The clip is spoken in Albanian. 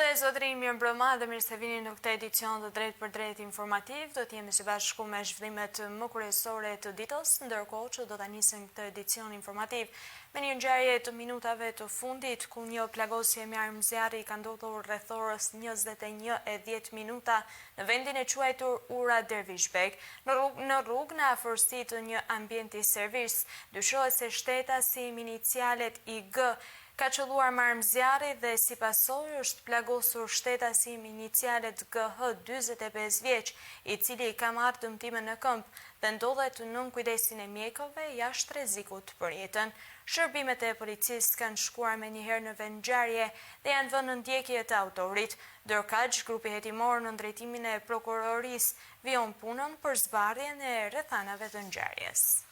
Dhe zotërin, mirë mbrëma dhe mirë se vini në këtë edicion të drejt për drejt informativ. Do t'jemi së bashku me zhvillimet më kryesore të ditës, ndërkohë që do t'a nisën këtë edicion informativ me një ngjarje të minutave të fundit, ku një plagosje me armëzjarri ka ndodhur rreth orës 21:10 minuta në vendin e quajtur Ura Dervishbek, në rrugë në afërsi të një ambienti servis. Dyshohet se shtetasi me inicialet IG ka qëlluar me armëzjarri dhe si pasojë është plagosur shtetasi me inicialet GH 45 vjeç, i cili ka marrë dëmtime në këmbë dhe ndodhet nën kujdesin e mjekëve jashtë rrezikut për jetën. Shërbimet e policisë kanë shkuar me njëherë në vend ngjarje dhe janë vënë në ndjekje të autorit. Ndërkaq, grupi hetimor në drejtimin e prokurorisë vijon punën për zbardhjen e rrethanave të ngjarjes.